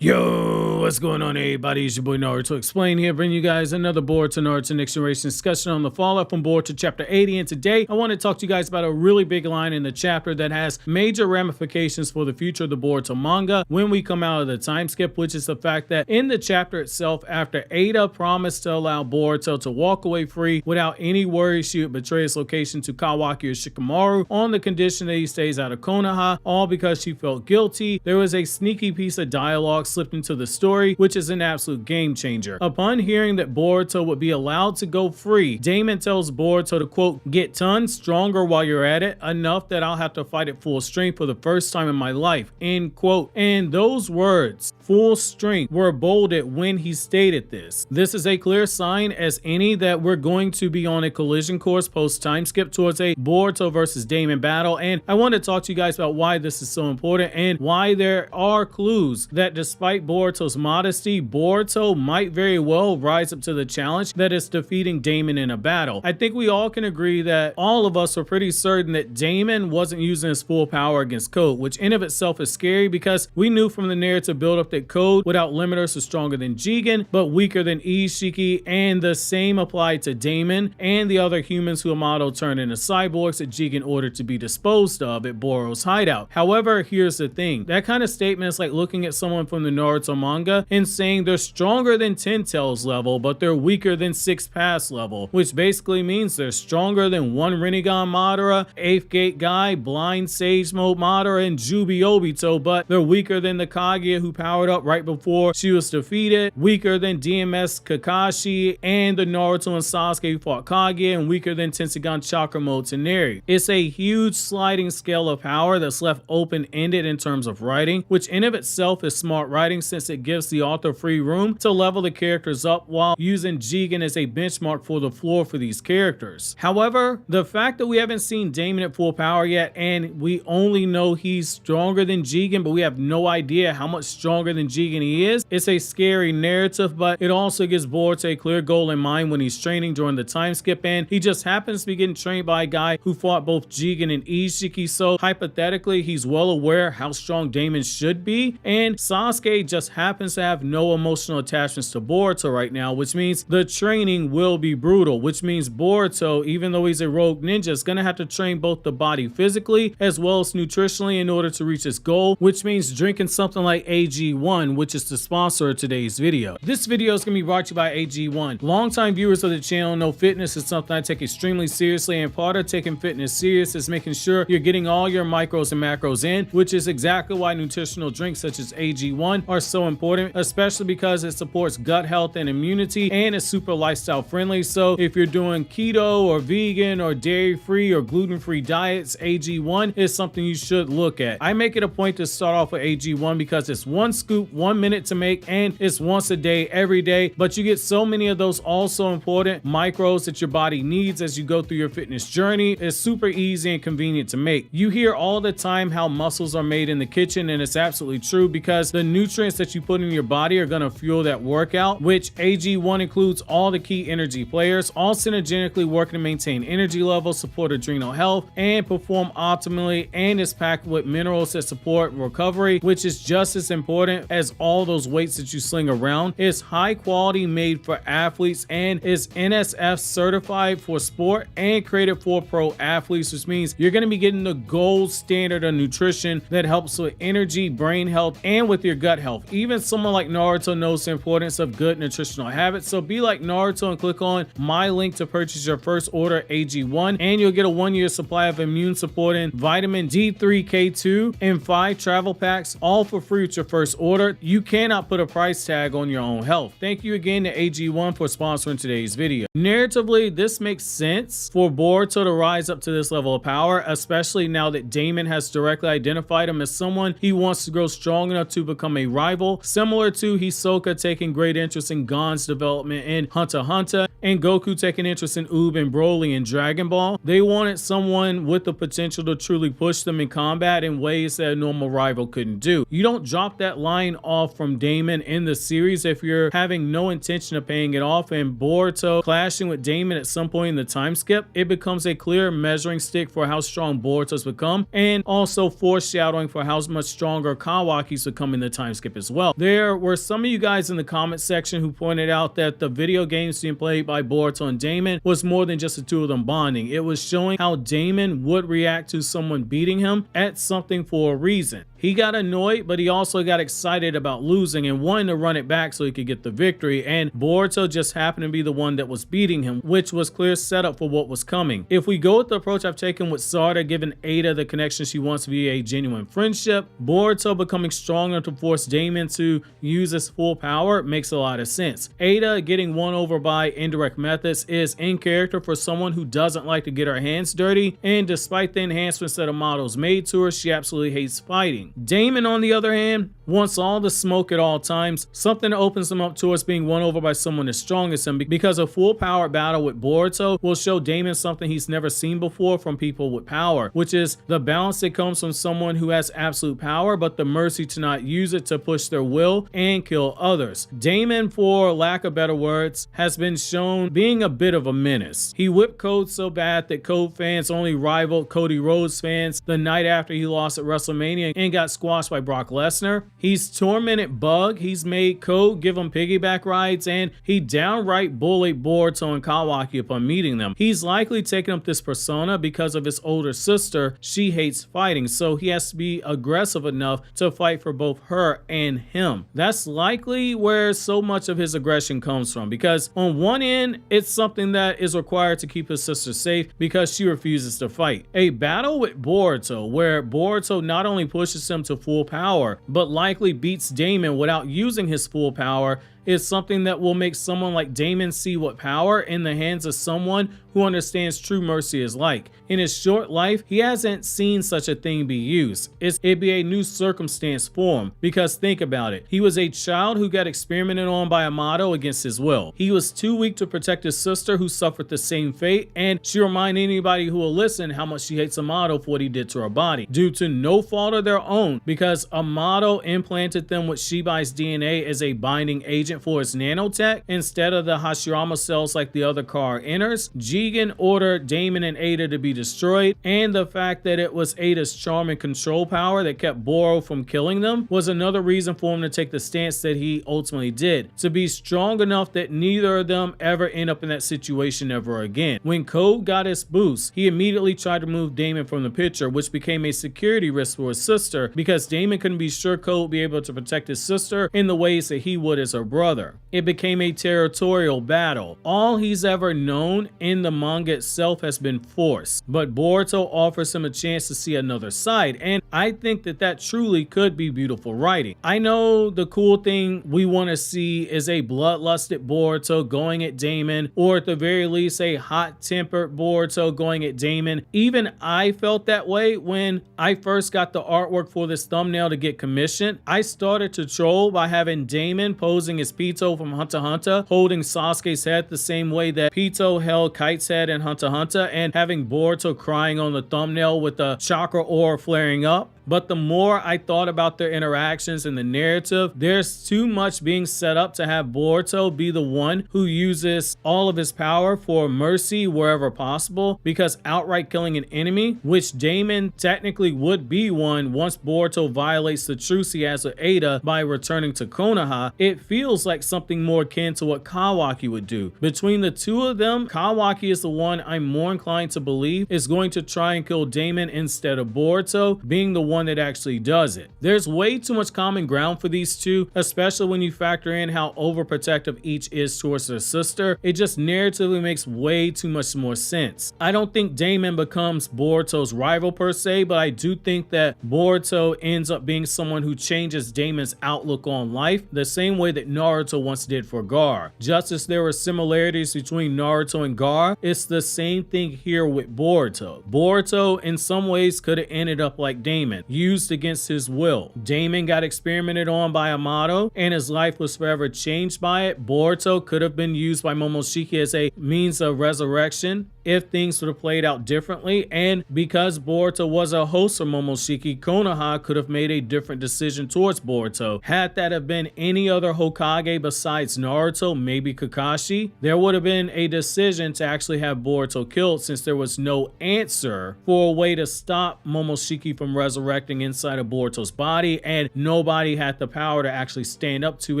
Yo, what's going on, everybody? It's your boy Naruto Explain here, bringing you guys another Boruto Naruto Next Generation discussion on the fallout from Boruto chapter 80. And today, I want to talk to you guys about a really big line in the chapter that has major ramifications for the future of the Boruto manga when we come out of the time skip, which is the fact that in the chapter itself, after Ada promised to allow Boruto to walk away free without any worry she would betray his location to Kawaki or Shikamaru on the condition that he stays out of Konoha, all because she felt guilty, there was a sneaky piece of dialogue slipped into the story, which is an absolute game changer. Upon hearing that Boruto would be allowed to go free, Daemon tells Boruto to, quote, get tons stronger while you're at it, enough that I'll have to fight at full strength for the first time in my life, end quote. And those words, full strength, were bolded when he stated this. This is a clear sign as any that we're going to be on a collision course post time skip towards a Boruto versus Daemon battle, and I want to talk to you guys about why this is so important and why there are clues that despite Boruto's modesty, Boruto might very well rise up to the challenge that is defeating Daemon in a battle. I think we all can agree that all of us are pretty certain that Daemon wasn't using his full power against Code, which in of itself is scary because we knew from the narrative build-up that Code without limiters was stronger than Jigen, but weaker than Ishiki, and the same applied to Daemon and the other humans who Amato turned into cyborgs that Jigen ordered to be disposed of at Boro's hideout. However, here's the thing. That kind of statement is like looking at someone from the Naruto manga and saying they're stronger than 10 Tails level, but they're weaker than 6 Pass level, which basically means they're stronger than 1 Rinnegan Madara, 8th Gate Guy, Blind Sage Mode Madara, and Jubi Obito, but they're weaker than the Kaguya who powered up right before she was defeated, weaker than DMS Kakashi, and the Naruto and Sasuke who fought Kaguya, and weaker than Tenseigan Chakra Mode Tenari. It's a huge sliding scale of power that's left open-ended in terms of writing, which in of itself is smart writing since it gives the author free room to level the characters up while using Jigen as a benchmark for the floor for these characters. However, the fact that we haven't seen Daemon at full power yet, and we only know he's stronger than Jigen, but we have no idea how much stronger than Jigen he is, it's a scary narrative, but it also gives Boruto a clear goal in mind when he's training during the time skip, and he just happens to be getting trained by a guy who fought both Jigen and Ishiki, so hypothetically he's well aware how strong Daemon should be, and Sasuke just happens to have no emotional attachments to Boruto right now, which means the training will be brutal, which means Boruto, even though he's a rogue ninja, is gonna have to train both the body physically as well as nutritionally in order to reach his goal, which means drinking something like AG1, which is the sponsor of today's video. This video is gonna be brought to you by AG1. Longtime viewers of the channel know fitness is something I take extremely seriously, and part of taking fitness serious is making sure you're getting all your micros and macros in, which is exactly why nutritional drinks such as AG1 are so important, especially because it supports gut health and immunity and is super lifestyle friendly. So if you're doing keto or vegan or dairy free or gluten free diets, AG1 is something you should look at. I make it a point to start off with AG1 because it's 1 scoop, 1 minute to make, and it's once a day, every day, but you get so many of those also important micros that your body needs as you go through your fitness journey. It's super easy and convenient to make. You hear all the time how muscles are made in the kitchen, and it's absolutely true because the nutrients that you put in your body are going to fuel that workout, which AG1 includes all the key energy players, all synergetically working to maintain energy levels, support adrenal health, and perform optimally, and is packed with minerals that support recovery, which is just as important as all those weights that you sling around. It's high quality, made for athletes, and is NSF certified for sport and created for pro athletes, which means you're going to be getting the gold standard of nutrition that helps with energy, brain health, and with your gut health. Even someone like Naruto knows the importance of good nutritional habits, so be like Naruto and click on my link to purchase your first order AG1, and you'll get a 1-year supply of immune supporting vitamin D3K2 and 5 travel packs, all for free with your first order. You cannot put a price tag on your own health. Thank you again to AG1 for sponsoring today's video. Narratively, this makes sense for Boruto to rise up to this level of power, especially now that Daemon has directly identified him as someone he wants to grow strong enough to become a rival, similar to Hisoka taking great interest in Gon's development in Hunter x Hunter and Goku taking interest in Oob and Broly in Dragon Ball. They wanted someone with the potential to truly push them in combat in ways that a normal rival couldn't do. You don't drop that line off from Daemon in the series if you're having no intention of paying it off, and Boruto clashing with Daemon at some point in the time skip, it becomes a clear measuring stick for how strong Boruto's become, and also foreshadowing for how much stronger Kawaki's become in the time skip as well. There There were some of you guys in the comment section who pointed out that the video games being played by Boruto and Daemon was more than just the two of them bonding. It was showing how Daemon would react to someone beating him at something for a reason. He got annoyed, but he also got excited about losing and wanted to run it back so he could get the victory, and Boruto just happened to be the one that was beating him, which was clear setup for what was coming. If we go with the approach I've taken with Sarada giving Ada the connection she wants via a genuine friendship, Boruto becoming stronger to force Daemon to use his full power makes a lot of sense. Ada getting won over by indirect methods is in character for someone who doesn't like to get her hands dirty, and despite the enhancements that Amado's made to her, she absolutely hates fighting. Daemon, on the other hand, wants all the smoke at all times, something that opens him up towards being won over by someone as strong as him, because a full power battle with Boruto will show Daemon something he's never seen before from people with power, which is the balance that comes from someone who has absolute power but the mercy to not use it to push their will and kill others. Daemon, for lack of better words, has been shown being a bit of a menace. He whipped Code so bad that Code fans only rivaled Cody Rhodes fans the night after he lost at WrestleMania and got squashed by Brock Lesnar. He's tormented Bug, he's made Code give him piggyback rides, and he downright bullied Boruto and Kawaki upon meeting them. He's likely taken up this persona because of his older sister. She hates fighting, so he has to be aggressive enough to fight for both her and him. That's likely where so much of his aggression comes from, because on one end, it's something that is required to keep his sister safe because she refuses to fight. A battle with Boruto, where Boruto not only pushes him to full power, but likely beats Daemon without using his full power, is something that will make someone like Daemon see what power in the hands of someone who understands true mercy is like. In his short life, he hasn't seen such a thing be used. It'd be a new circumstance for him, because think about it. He was a child who got experimented on by Amado against his will. He was too weak to protect his sister, who suffered the same fate, and she reminded anybody who will listen how much she hates Amado for what he did to her body, due to no fault of their own, because Amado implanted them with Shibai's DNA as a binding agent for his nanotech instead of the Hashirama cells like the other car enters. Jigen ordered Daemon and Ada to be destroyed, and the fact that it was Ada's charm and control power that kept Boro from killing them was another reason for him to take the stance that he ultimately did, to be strong enough that neither of them ever end up in that situation ever again. When Code got his boost, he immediately tried to move Daemon from the picture, which became a security risk for his sister, because Daemon couldn't be sure Code would be able to protect his sister in the ways that he would as her brother. It became a territorial battle. All he's ever known in the manga itself has been force, but Boruto offers him a chance to see another side, and I think that that truly could be beautiful writing. I know the cool thing we want to see is a bloodlusted Boruto going at Daemon, or at the very least a hot-tempered Boruto going at Daemon. Even I felt that way when I first got the artwork for this thumbnail to get commissioned. I started to troll by having Daemon posing as Pito from Hunter x Hunter, holding Sasuke's head the same way that Pito held Kite's head in Hunter x Hunter, and having Boruto crying on the thumbnail with the chakra aura flaring up. But the more I thought about their interactions in the narrative, there's too much being set up to have Boruto be the one who uses all of his power for mercy wherever possible, because outright killing an enemy, which Daemon technically would be one once Boruto violates the truce he has with Ada by returning to Konoha, it feels like something more akin to what Kawaki would do. Between the two of them, Kawaki is the one I'm more inclined to believe is going to try and kill Daemon instead of Boruto being the one that actually does it. There's way too much common ground for these two, especially when you factor in how overprotective each is towards their sister. It just narratively makes way too much more sense. I don't think Daemon becomes Boruto's rival per se, but I do think that Boruto ends up being someone who changes Daemon's outlook on life, the same way that Naruto once did for Gar. Just as there were similarities between Naruto and Gar, it's the same thing here with Boruto. Boruto in some ways could have ended up like Daemon, used against his will. Daemon got experimented on by Amado, and his life was forever changed by it. Boruto could have been used by Momoshiki as a means of resurrection. if things would have played out differently, and because Boruto was a host of Momoshiki, Konoha could have made a different decision towards Boruto. Had that have been any other Hokage besides Naruto, maybe Kakashi, there would have been a decision to actually have Boruto killed, since there was no answer for a way to stop Momoshiki from resurrecting inside of Boruto's body, and nobody had the power to actually stand up to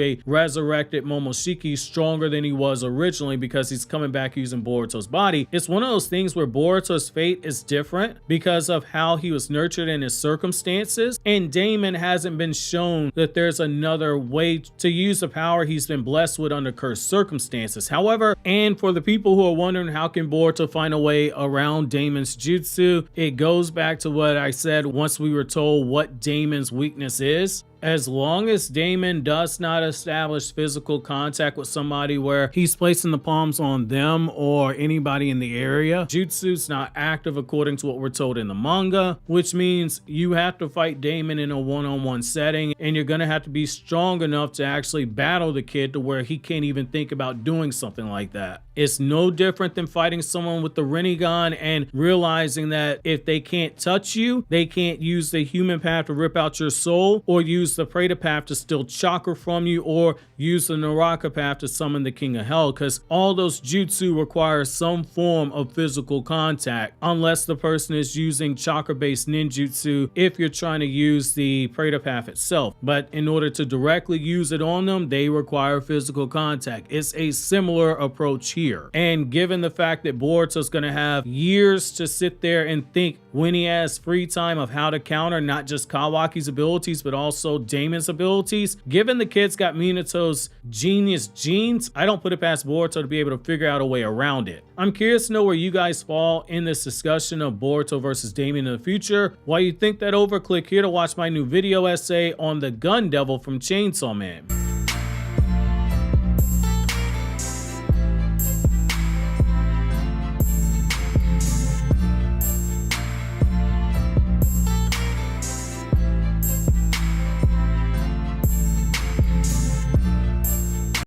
a resurrected Momoshiki stronger than he was originally, because he's coming back using Boruto's body. It's one of those things where Boruto's fate is different because of how he was nurtured in his circumstances, and Daemon hasn't been shown that there's another way to use the power he's been blessed with under cursed circumstances. However, and for the people who are wondering how can Boruto find a way around Daemon's jutsu, it goes back to what I said once we were told what Daemon's weakness is. As long as Daemon does not establish physical contact with somebody where he's placing the palms on them or anybody in the area, jutsu's not active according to what we're told in the manga, which means you have to fight Daemon in a one-on-one setting, and you're gonna have to be strong enough to actually battle the kid to where he can't even think about doing something like that. It's no different than fighting someone with the Rinnegan and realizing that if they can't touch you, they can't use the human path to rip out your soul, or use the Preta path to steal chakra from you, or use the Naraka path to summon the King of Hell, because all those jutsu require some form of physical contact, unless the person is using chakra-based ninjutsu if you're trying to use the Preta path itself. But in order to directly use it on them, they require physical contact. It's a similar approach here. And given the fact that Boruto's going to have years to sit there and think when he has free time of how to counter not just Kawaki's abilities but also Daemon's abilities, given the kid's got Minato's genius genes, I don't put it past Boruto to be able to figure out a way around it. I'm curious to know where you guys fall in this discussion of Boruto versus Daemon in the future. While you think that over, click here to watch my new video essay on the Gun Devil from Chainsaw Man.